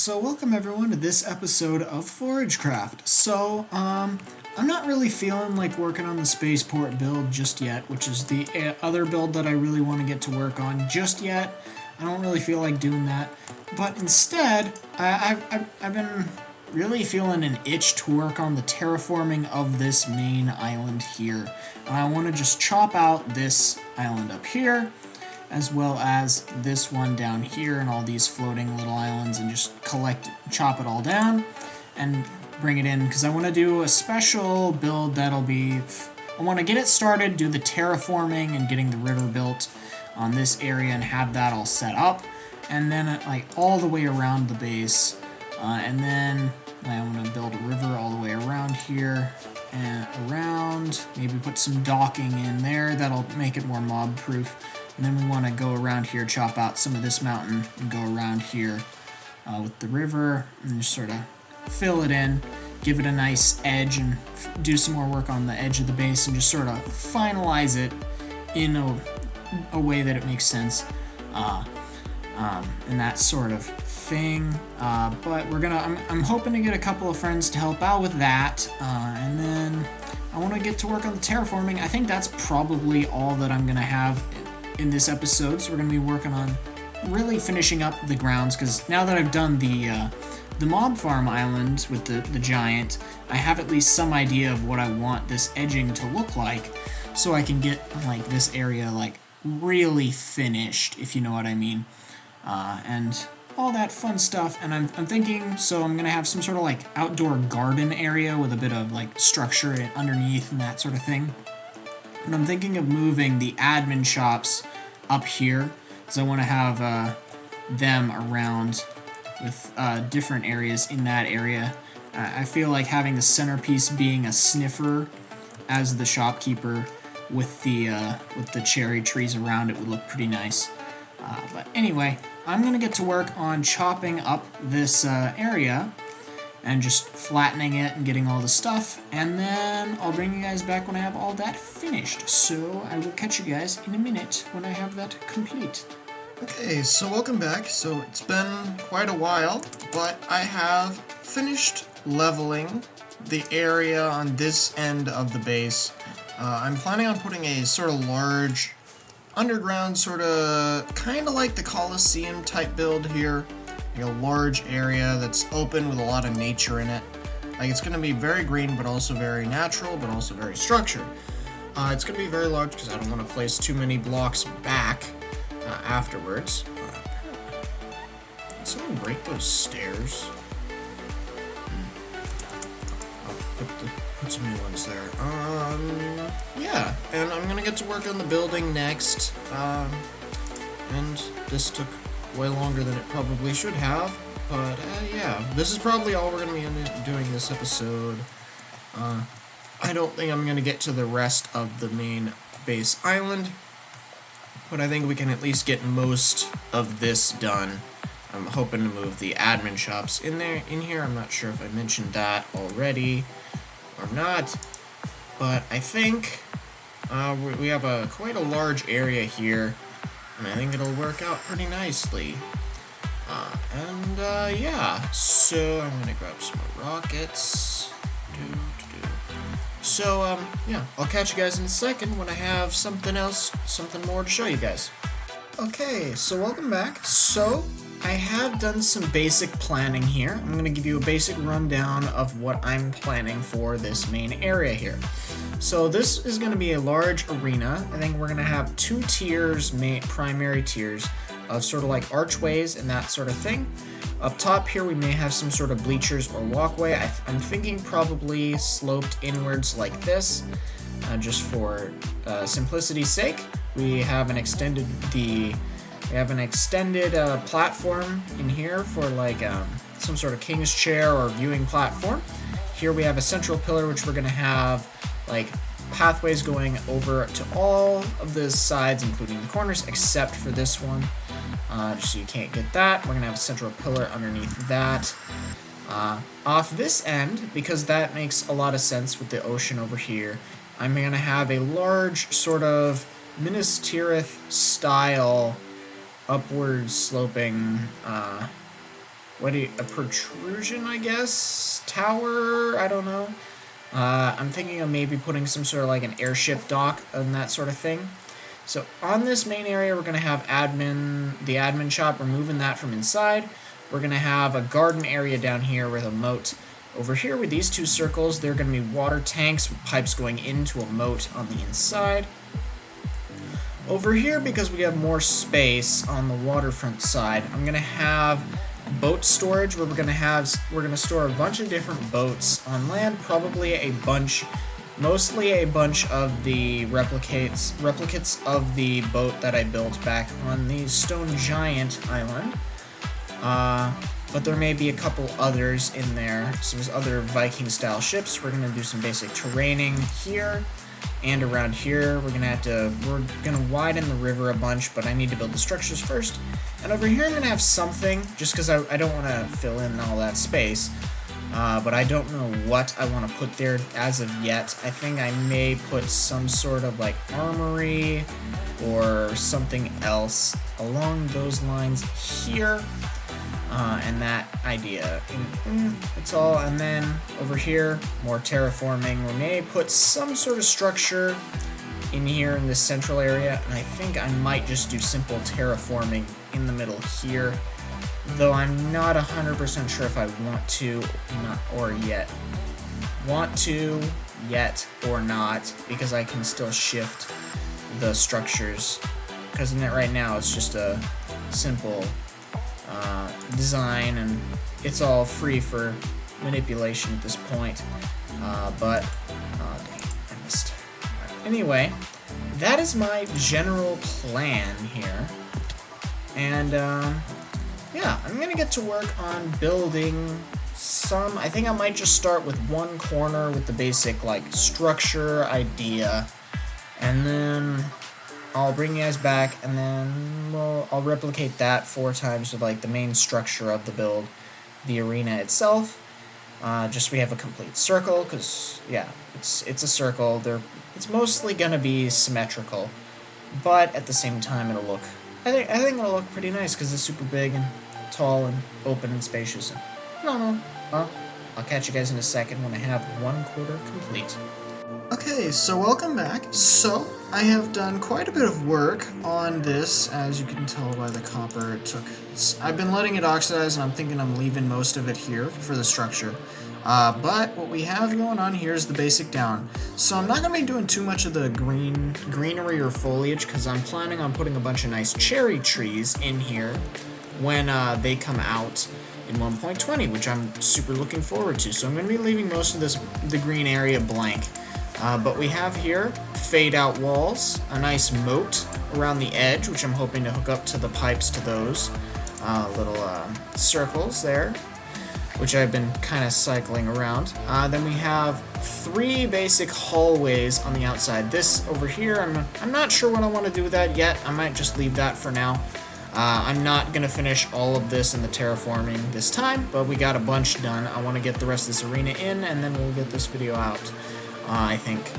So welcome everyone to this episode of ForageCraft. I'm not really feeling like working on the spaceport build just yet, which is the other build that I really want to get to work on just yet. I don't really feel like doing that, but instead, I've been really feeling an itch to work on the terraforming of this main island here. And I want to just chop out this island up here, as well as this one down here and all these floating little islands, and just chop it all down and bring it in, because I want to do a special build that'll be, I want to get it started, do the terraforming and getting the river built on this area and have that all set up, and then like all the way around the base, and then I want to build a river all the way around here and around, maybe put some docking in there that'll make it more mob proof. And then we want to go around here, chop out some of this mountain, and go around here with the river, and just sort of fill it in, give it a nice edge, and do some more work on the edge of the base, and just sort of finalize it in a way that it makes sense, and that sort of thing. But I'm hoping to get a couple of friends to help out with that, and then I want to get to work on the terraforming. I think that's probably all that I'm going to have in this episode, so we're going to be working on really finishing up the grounds, because now that I've done the mob farm island with the giant, I have at least some idea of what I want this edging to look like, so I can get like this area like really finished, if you know what I mean, and all that fun stuff. And I'm thinking, so I'm going to have some sort of like outdoor garden area with a bit of like structure underneath and that sort of thing. And I'm thinking of moving the admin shops up here, because I want to have them around with different areas in that area. I feel like having the centerpiece being a sniffer as the shopkeeper with the cherry trees around it would look pretty nice. But anyway, I'm going to get to work on chopping up this area and just flattening it and getting all the stuff, and then I'll bring you guys back when I have all that finished. So I will catch you guys in a minute when I have that complete. Okay, so welcome back. So it's been quite a while, but I have finished leveling the area on this end of the base. I'm planning on putting a sort of large underground, sort of kind of like the Coliseum type build here. Like a large area that's open with a lot of nature in it. Like, it's going to be very green, but also very natural, but also very structured. It's going to be very large because I don't want to place too many blocks back afterwards. Did someone break those stairs? I'll put some new ones there. Yeah, and I'm going to get to work on the building next. And this took way longer than it probably should have, but yeah, this is probably all we're going to be doing this episode. I don't think I'm going to get to the rest of the main base island, but I think we can at least get most of this done. I'm hoping to move the admin shops in here. I'm not sure if I mentioned that already or not, but I think we have quite a large area here, and I think it'll work out pretty nicely. Yeah, so I'm gonna grab some more rockets. So, yeah, I'll catch you guys in a second when I have something more to show you guys. Okay, so welcome back. So, I have done some basic planning here. I'm going to give you a basic rundown of what I'm planning for this main area here. So this is going to be a large arena. I think we're going to have two tiers, primary tiers, of sort of like archways and that sort of thing. Up top here we may have some sort of bleachers or walkway. I'm thinking probably sloped inwards like this, just for simplicity's sake. We have an extended platform in here for like some sort of king's chair or viewing platform. Here we have a central pillar, which we're going to have like pathways going over to all of the sides, including the corners, except for this one, just so you can't get that. We're going to have a central pillar underneath that. Off this end, because that makes a lot of sense with the ocean over here, I'm going to have a large sort of Minas Tirith style upward sloping a protrusion, I guess? Tower? I don't know. I'm thinking of maybe putting some sort of like an airship dock and that sort of thing. So on this main area, we're going to have the admin shop. We're moving that from inside. We're going to have a garden area down here with a moat. Over here with these two circles, they're going to be water tanks with pipes going into a moat on the inside. Over here, because we have more space on the waterfront side, I'm going to have boat storage where we're going to store a bunch of different boats on land, mostly a bunch of the replicates of the boat that I built back on the Stone Giant Island. But there may be a couple others in there. So there's other Viking-style ships. We're gonna do some basic terraining here and around here. We're gonna widen the river a bunch, but I need to build the structures first. And over here I'm gonna have something, just because I don't want to fill in all that space. But I don't know what I want to put there as of yet. I think I may put some sort of like armory or something else along those lines here. And that idea. It's all, and then over here, more terraforming. We may put some sort of structure in here in this central area, and I think I might just do simple terraforming in the middle here, though I'm not 100% sure if I want to yet or not, because I can still shift the structures, because right now it's just a simple design, and it's all free for manipulation at this point. But dang, I missed. Anyway, that is my general plan here, and yeah, I'm gonna get to work on building some. I think I might just start with one corner with the basic like structure idea, and then I'll bring you guys back, and then I'll replicate that 4 times with like the main structure of the build, the arena itself. Just we have a complete circle, because yeah, it's a circle. It's mostly gonna be symmetrical, but at the same time it'll look. I think it'll look pretty nice because it's super big and tall and open and spacious. No. Well, I'll catch you guys in a second when I have 1/4 complete. Okay, so welcome back. So, I have done quite a bit of work on this, as you can tell by the copper it took. I've been letting it oxidize, and I'm thinking I'm leaving most of it here for the structure. But what we have going on here is the basic down. So I'm not going to be doing too much of the greenery or foliage, because I'm planning on putting a bunch of nice cherry trees in here when they come out in 1.20, which I'm super looking forward to. So I'm going to be leaving most of the green area blank. But we have here fade out walls, a nice moat around the edge, which I'm hoping to hook up to the pipes to those little circles there, which I've been kind of cycling around. Then we have 3 basic hallways on the outside. This over here, I'm not sure what I want to do with that yet. I might just leave that for now. I'm not going to finish all of this in the terraforming this time, but we got a bunch done. I want to get the rest of this arena in, and then we'll get this video out, I think.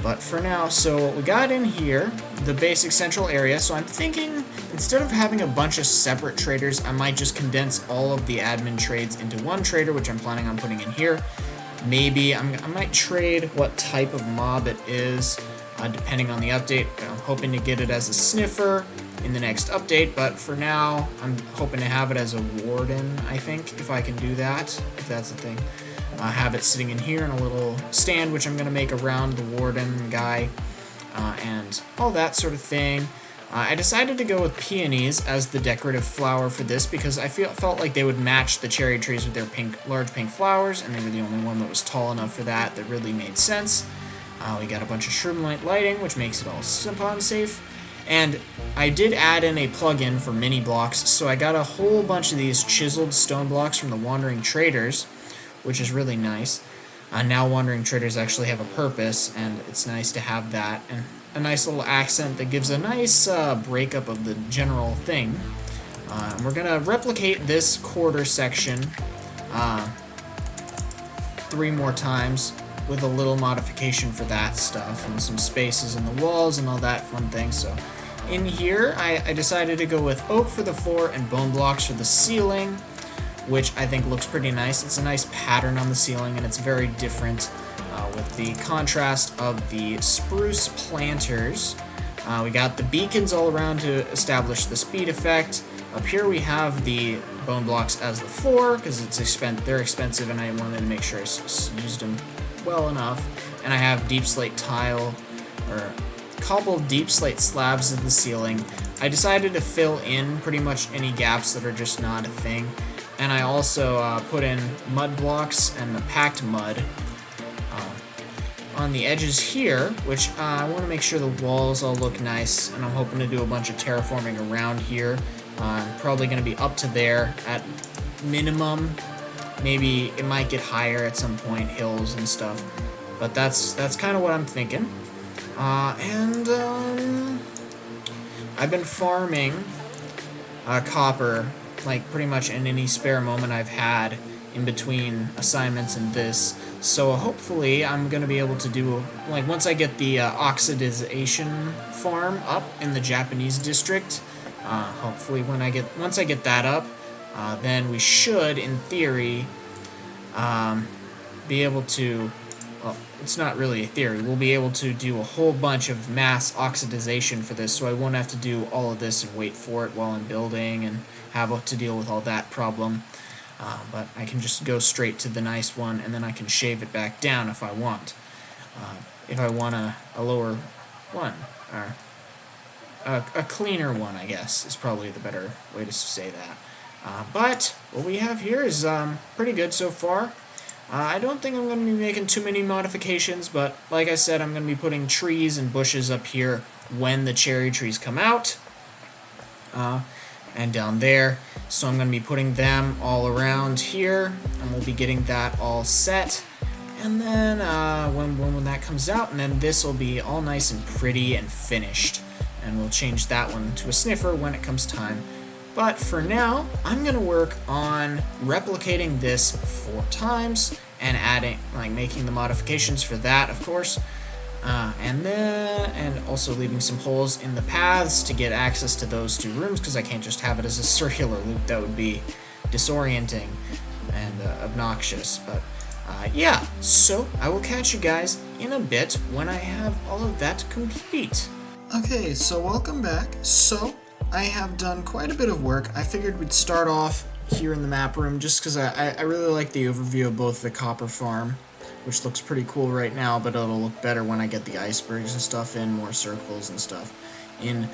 But for now, so what we got in here, the basic central area, so I'm thinking instead of having a bunch of separate traders, I might just condense all of the admin trades into one trader, which I'm planning on putting in here. Maybe I might trade what type of mob it is, depending on the update. I'm hoping to get it as a sniffer in the next update, but for now, I'm hoping to have it as a warden, I think, if I can do that, if that's the thing. Have it sitting in here in a little stand, which I'm going to make around the warden guy, and all that sort of thing. I decided to go with peonies as the decorative flower for this because I felt like they would match the cherry trees with their large pink flowers, and they were the only one that was tall enough for that really made sense. We got a bunch of shroom lighting, which makes it all simple and safe. And I did add in a plugin for mini blocks, so I got a whole bunch of these chiseled stone blocks from the Wandering Traders, which is really nice. Now Wandering Traders actually have a purpose, and it's nice to have that, and a nice little accent that gives a nice breakup of the general thing. And we're going to replicate this quarter section 3 more times with a little modification for that stuff, and some spaces in the walls and all that fun thing. So in here, I decided to go with oak for the floor and bone blocks for the ceiling. which I think looks pretty nice. It's a nice pattern on the ceiling, and it's very different with the contrast of the spruce planters. We got the beacons all around to establish the speed effect. Up here we have the bone blocks as the floor, because they're expensive, and I wanted to make sure I used them well enough. And I have deep slate tile, or cobbled deep slate slabs in the ceiling. I decided to fill in pretty much any gaps that are just not a thing. And I also put in mud blocks and the packed mud on the edges here, which I want to make sure the walls all look nice, and I'm hoping to do a bunch of terraforming around here. Probably going to be up to there at minimum. Maybe it might get higher at some point, hills and stuff. But that's kind of what I'm thinking. I've been farming copper, like pretty much in any spare moment I've had in between assignments and this. So hopefully I'm going to be able to do, like, once I get the oxidization farm up in the Japanese district, hopefully once I get that up, then we should, in theory, be able to, well, it's not really a theory, we'll be able to do a whole bunch of mass oxidization for this, so I won't have to do all of this and wait for it while I'm building and have to deal with all that problem. But I can just go straight to the nice one, and then I can shave it back down if I want. If I want a lower one, or a cleaner one, I guess, is probably the better way to say that. But what we have here is pretty good so far. I don't think I'm going to be making too many modifications, but like I said, I'm going to be putting trees and bushes up here when the cherry trees come out. And down there, so I'm going to be putting them all around here, and we'll be getting that all set. And then when that comes out, and then this will be all nice and pretty and finished, and we'll change that one to a sniffer when it comes time. But for now, I'm going to work on replicating this 4 times and adding, like, making the modifications for that, of course. And also leaving some holes in the paths to get access to those 2 rooms, because I can't just have it as a circular loop. That would be disorienting and obnoxious. But yeah, so I will catch you guys in a bit when I have all of that complete. Okay, so welcome back. So I have done quite a bit of work. I figured we'd start off here in the map room, just because I really like the overview of both the copper farm, which looks pretty cool right now, but it'll look better when I get the icebergs and stuff in, more circles and stuff in,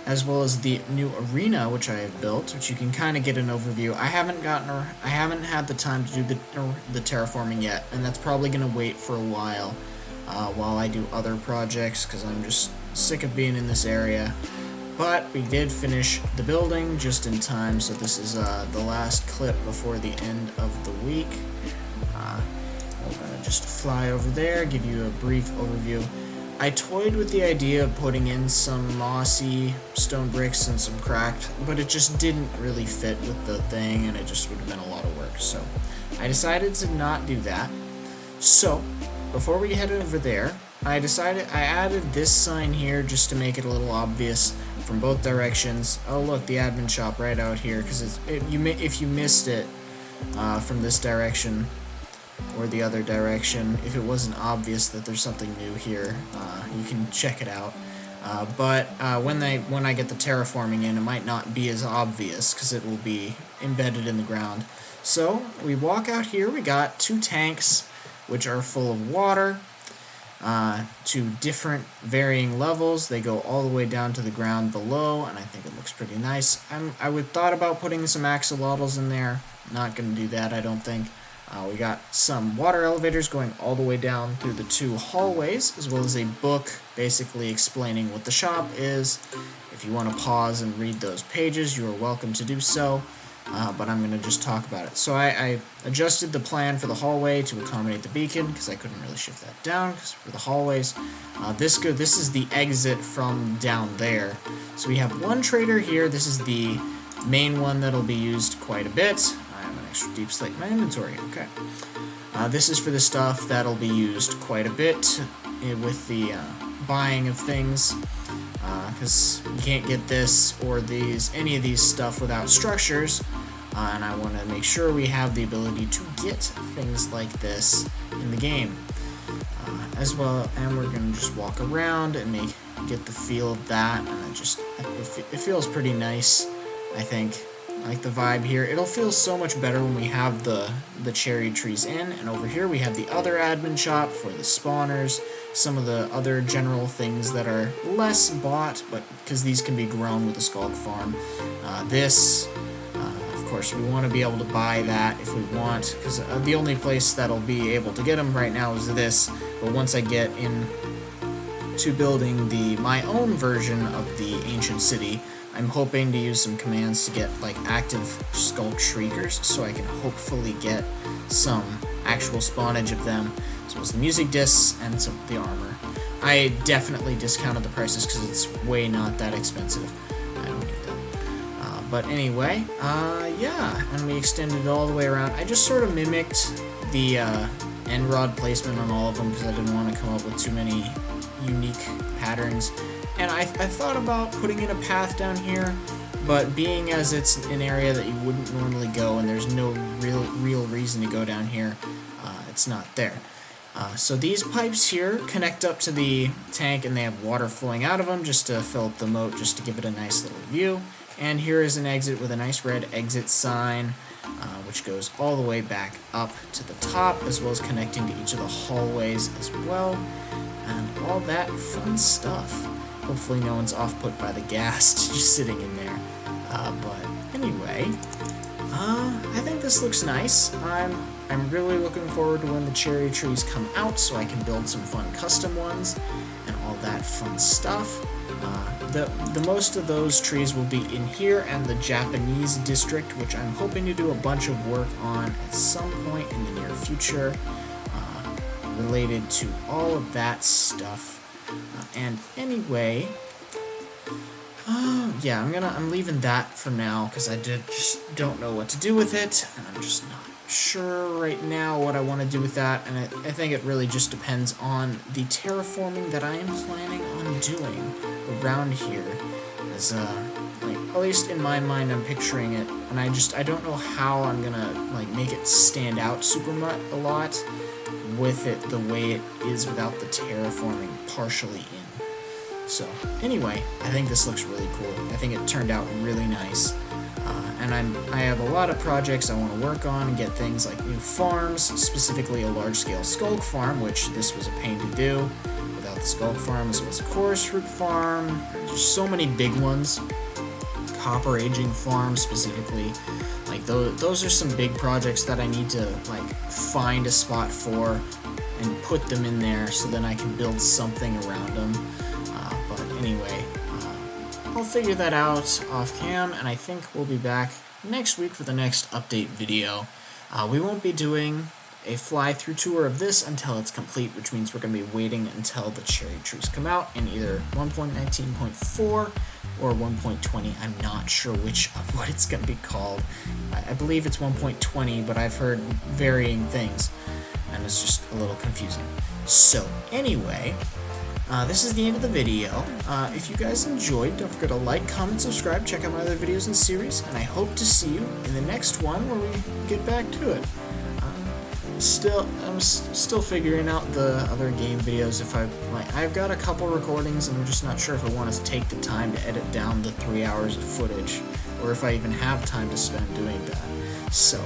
as well as the new arena which I have built, which you can kind of get an overview. I haven't had the time to do the terraforming yet, and that's probably going to wait for a while I do other projects, because I'm just sick of being in this area. But we did finish the building just in time, so this is the last clip before the end of the week. I'm going to just fly over there, give you a brief overview. I toyed with the idea of putting in some mossy stone bricks and some cracked, but it just didn't really fit with the thing, and it just would have been a lot of work. So I decided to not do that. So before we head over there, I added this sign here just to make it a little obvious from both directions. Oh look, the admin shop right out here, because if you missed it from this direction or the other direction, if it wasn't obvious that there's something new here, you can check it out. But when I get the terraforming in, it might not be as obvious because it will be embedded in the ground. So we walk out here, we got 2 tanks which are full of water to different varying levels. They go all the way down to the ground below, and I think it looks pretty nice. I thought about putting some axolotls in there. Not going to do that, I don't think. We got some water elevators going all the way down through the 2 hallways, as well as a book basically explaining what the shop is. If you want to pause and read those pages, you are welcome to do so, but I'm going to just talk about it. So I adjusted the plan for the hallway to accommodate the beacon, because I couldn't really shift that down for the hallways. This is the exit from down there. So we have 1 trader here. This is the main one that'll be used quite a bit. Extra deep slate in my inventory. Okay. This is for the stuff that'll be used quite a bit with the buying of things, because you can't get this or any of these stuff without structures, and I want to make sure we have the ability to get things like this in the game. As well, and we're going to just walk around and get the feel of that, and it feels pretty nice, I think. I like the vibe here. It'll feel so much better when we have the cherry trees in, and over here we have the other admin shop for the spawners, some of the other general things that are less bought, but because these can be grown with the Skulk Farm. Of course, we want to be able to buy that if we want, because the only place that'll be able to get them right now is this, but once I get into building my own version of the ancient city, I'm hoping to use some commands to get like active Skulk Shriekers, so I can hopefully get some actual spawnage of them, as well as the music discs and some of the armor. I definitely discounted the prices because it's way not that expensive. I don't need them. But anyway, yeah, and we extended it all the way around. I just sort of mimicked the end rod placement on all of them because I didn't want to come up with too many unique patterns. And I thought about putting in a path down here, but being as it's an area that you wouldn't normally go and there's no real reason to go down here, it's not there. So these pipes here connect up to the tank, and they have water flowing out of them just to fill up the moat, just to give it a nice little view. And here is an exit with a nice red exit sign, which goes all the way back up to the top, as well as connecting to each of the hallways as well, and all that fun stuff. Hopefully no one's off-put by the gas just sitting in there. But anyway, I think this looks nice. I'm really looking forward to when the cherry trees come out so I can build some fun custom ones and all that fun stuff. The most of those trees will be in here and the Japanese district, which I'm hoping to do a bunch of work on at some point in the near future, related to all of that stuff. And anyway, yeah, I'm leaving that for now because I just don't know what to do with it, and I'm just not sure right now what I want to do with that, and I think it really just depends on the terraforming that I am planning on doing around here. As like, at least in my mind, I'm picturing it, and I don't know how I'm gonna like make it stand out super much a lot with it the way it is without the terraforming partially in. So anyway, I think this looks really cool. I think it turned out really nice. And I have a lot of projects I want to work on and get things like new farms, specifically a large-scale Skulk Farm, which this was a pain to do without the Skulk Farm, as well as a Chorus Fruit Farm. There's so many big ones. Copper Aging Farm, specifically. Like, those are some big projects that I need to, like, find a spot for and put them in there so then I can build something around them. But anyway, I'll figure that out off cam, and I think we'll be back next week for the next update video. We won't be doing a fly-through tour of this until it's complete, which means we're going to be waiting until the cherry trees come out in either 1.19.4 or 1.20. I'm not sure which of what it's going to be called. I believe it's 1.20, but I've heard varying things, and it's just a little confusing. So anyway, this is the end of the video. If you guys enjoyed, don't forget to like, comment, subscribe, check out my other videos and series, and I hope to see you in the next one where we get back to it. I'm still figuring out the other game videos. I've got a couple recordings, and I'm just not sure if I want to take the time to edit down the 3 hours of footage, or if I even have time to spend doing that. So,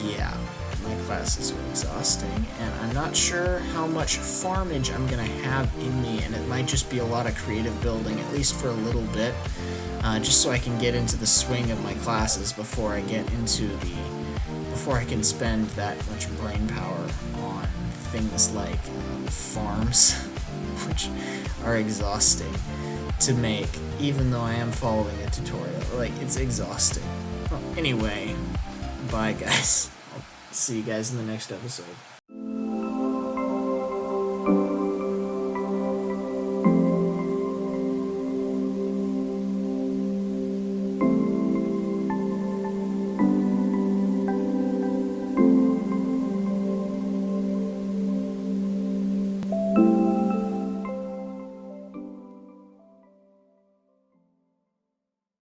yeah. My classes are exhausting, and I'm not sure how much farmage I'm gonna have in me, and it might just be a lot of creative building, at least for a little bit, just so I can get into the swing of my classes before I can spend that much brain power on things like farms, which are exhausting to make, even though I am following a tutorial. Like, it's exhausting. Well, anyway, bye guys. See you guys in the next episode.